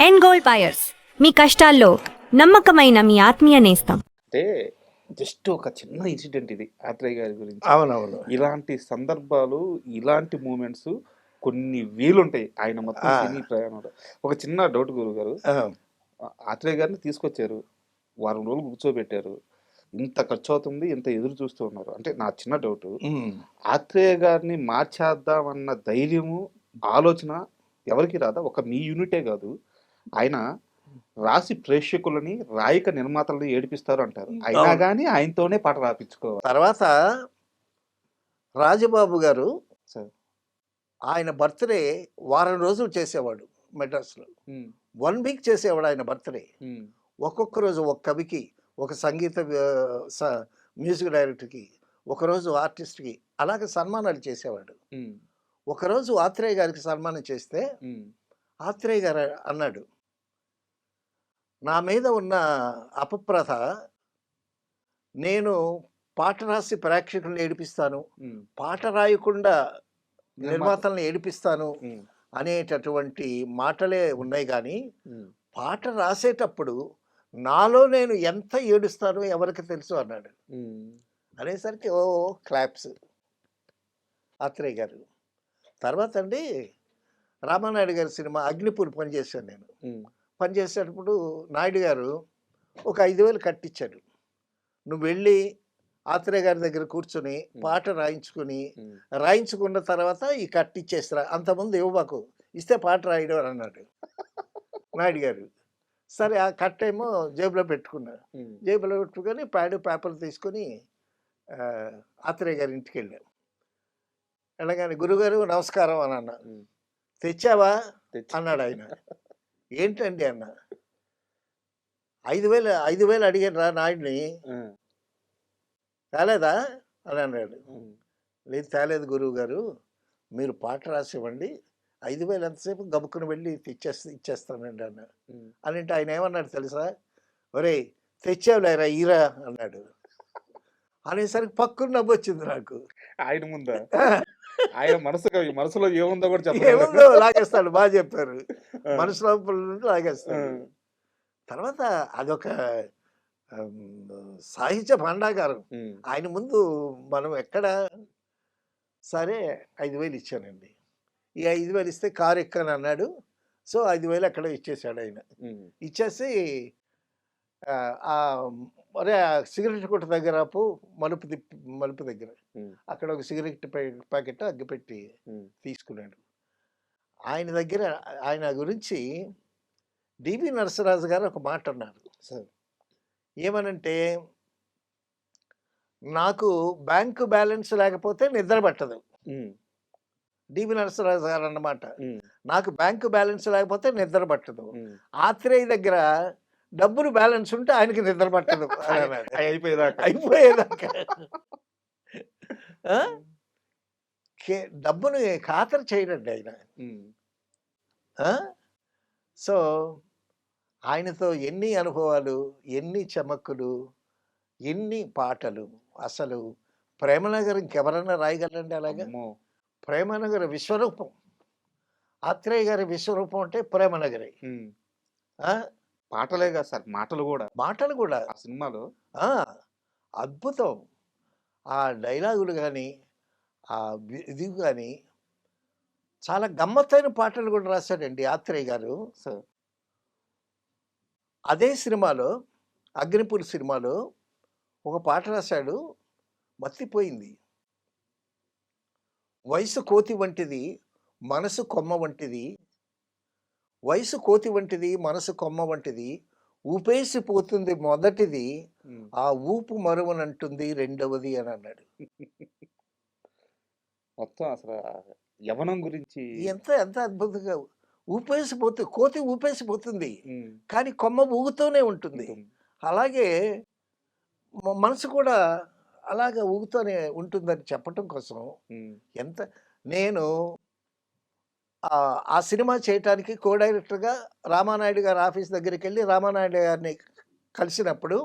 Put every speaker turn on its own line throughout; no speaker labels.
And gold buyers, మీ కష్టాల్లో నమ్మకమైన మీ ఆత్మీయ నేస్తం.
అంటే జస్ట్ ఒక చిన్న ఇన్సిడెంట్ ఇది ఆత్రేయ గారి గురించి.
అవునవును.
ఇలాంటి సందర్భాలు, ఇలాంటి మూమెంట్స్ కొన్ని వేలుంటాయి ఆయన మొత్తం సినీ ప్రయాణంలో. ఒక చిన్న డౌట్ గురుగారు, ఆత్రేయ గారిని తీసుకొచ్చారు, వారం రోజులు కూర్చోబెట్టారు, ఇంత ఖర్చు అవుతుంది, ఇంత ఎదురు చూస్తూ ఉన్నారు. అంటే నా చిన్న డౌట్, ఆత్రేయ గారిని మార్చేద్దామన్న ధైర్యము, ఆలోచన ఎవరికి రాదా? ఒక మీ యూనిటే కాదు, ఆయన రాసి ప్రేక్షకులని, రాయిక నిర్మాతలని ఏడిపిస్తారు అంటారు. అయినా కానీ ఆయనతోనే పాట రాపించుకోవాలి.
తర్వాత రాజబాబు గారు
సార్
ఆయన బర్త్డే వారం రోజులు చేసేవాడు మెడ్రాస్లో. 1 వీక్ చేసేవాడు ఆయన బర్త్డే. ఒక్కొక్క రోజు ఒక కవికి, ఒక సంగీత మ్యూజిక్ డైరెక్టర్కి, ఒకరోజు ఆర్టిస్ట్కి అలాగే సన్మానాలు చేసేవాడు. ఒకరోజు ఆత్రేయ గారికి సన్మానం చేస్తే ఆత్రేయ గారు అన్నాడు, నా మీద ఉన్న అపప్రథ, నేను పాట రాసి ప్రేక్షకులను ఏడిపిస్తాను, పాట రాయకుండా నిర్మాతలను ఏడిపిస్తాను అనేటటువంటి మాటలే ఉన్నాయి. కానీ పాట రాసేటప్పుడు నాలో నేను ఎంత ఏడుస్తానో ఎవరికి తెలుసు అన్నాడు. అనేసరికి ఓ క్లాప్స్ ఆత్రేయ గారు. తర్వాత అండి రామానాయుడు గారి సినిమా అగ్నిపూర్ పనిచేశాను నేను. పనిచేసేటప్పుడు నాయుడు గారు ఒక 5,000 కట్టించాడు. నువ్వు వెళ్ళి ఆత్రేయ గారి దగ్గర కూర్చొని పాట రాయించుకున్న తర్వాత ఈ కట్టిచ్చేస్తారా, అంతకుముందు ఇవ్వబాకు, ఇస్తే పాట రాయడం అని అన్నాడు నాయుడు గారు. సరే ఆ కట్టేమో జేబులో పెట్టుకున్నా. జేబులో పెట్టుకొని ప్యాడు పేపర్లు తీసుకొని ఆత్రేయ గారి ఇంటికి వెళ్ళాం. వెళ్ళగానే గురుగారు నమస్కారం అని అన్నా. తెచ్చావా అన్నాడు ఆయన. ఏంటండి అన్న. 5,000 అడిగాను రా నాయుడిని, తేలేదా అని అన్నాడు. లేదు తేలేదు గురువు గారు, మీరు పాట రాసివ్వండి, 5,000 ఎంతసేపు గబుక్కుని వెళ్ళి ఇచ్చేస్తానండి అన్న. అని అంటే ఆయన ఏమన్నాడు తెలుసా, ఒరే తెచ్చావులేరా ఈరా అన్నాడు. అనేసరికి పక్కన నవ్వు వచ్చింది నాకు.
ఆయన ముందా? ఆయన మనసులో ఏముందో కూడా
ఏముందో లాగేస్తాడు. బాగా చెప్పారు. మనసులో లాగేస్తాడు. తర్వాత అదొక సాహిత్య భాండాగారం. ఆయన ముందు మనం ఎక్కడ. సరే 5,000 ఇచ్చానండి. ఈ 5,000 ఇస్తే కారు ఎక్కాను అన్నాడు. సో 5,000 అక్కడ ఇచ్చేసాడు ఆయన. ఇచ్చేసి అరే సిగరెట్ కొట్ట దగ్గర మలుపు దగ్గర అక్కడ ఒక సిగరెట్ ప్యాకెట్ అగ్గిపెట్టి తీసుకున్నాడు. ఆయన గురించి డివి నరసరాజు గారు ఒక మాట అన్నారు. ఏమనంటే, నాకు బ్యాంకు బ్యాలెన్స్ లేకపోతే నిద్ర పట్టదు. డివి నరసరాజు గారు అన్నమాట. నాకు బ్యాంకు బ్యాలెన్స్ లేకపోతే నిద్ర పట్టదు. ఆత్రేయ దగ్గర డబ్బులు బ్యాలెన్స్ ఉంటే ఆయనకి నిద్ర పట్టదు. అయిపోయేదాకా డబ్బుని ఖాతరు చేయడండి ఆయన. సో ఆయనతో ఎన్ని అనుభవాలు, ఎన్ని చమక్కులు, ఎన్ని పాటలు. అసలు ప్రేమనగర్ ఇంకెవరన్నా రాయగలండి అలాగా? ప్రేమనగర్ విశ్వరూపం. ఆత్రేయ గారి విశ్వరూపం అంటే ప్రేమనగరే.
పాటలే కాదు సార్, మాటలు కూడా ఆ సినిమాలో
అద్భుతం. ఆ డైలాగులు కానీ, ఆ ఇది కానీ చాలా గమ్మత్తైన పాటలు కూడా రాశాడండి ఆత్రేయ గారు. అదే సినిమాలో, అగ్నిపూర్ సినిమాలో ఒక పాట రాశాడు, మత్తిపోయింది. వయసు కోతి వంటిది, మనసు కొమ్మ వంటిది, వయసు కోతి వంటిది, మనసు కొమ్మ వంటిది, ఊపేసిపోతుంది మొదటిది, ఆ ఊపు మరువనంటుంది రెండవది అని అన్నాడు.
మొత్తం అసలు యవనం గురించి
ఎంత అద్భుతంగా. కోతి ఊపేసిపోతుంది, కానీ కొమ్మ ఊగుతూనే ఉంటుంది. అలాగే మనసు కూడా అలాగే ఊగుతూనే ఉంటుందని చెప్పటం కోసం నేను ఆ సినిమా చేయటానికి కో డైరెక్టర్గా రామానాయుడు గారి ఆఫీస్ దగ్గరికి వెళ్ళి రామానాయుడు గారిని కలిసినప్పుడు,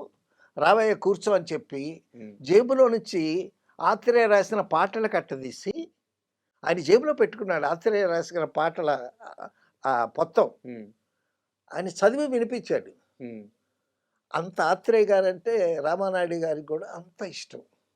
రావయ్య కూర్చో అని చెప్పి జేబులో నుంచి ఆత్రేయ రాసిన పాటల కట్ట తీసి ఆయన జేబులో పెట్టుకున్నాడు. ఆత్రేయ రాసిన పాటల పొత్తం ఆయన చదివి వినిపించాడు.
ఉమ్,
అంత ఆత్రేయ గారంటే రామానాయుడు గారికి కూడా అంత ఇష్టం.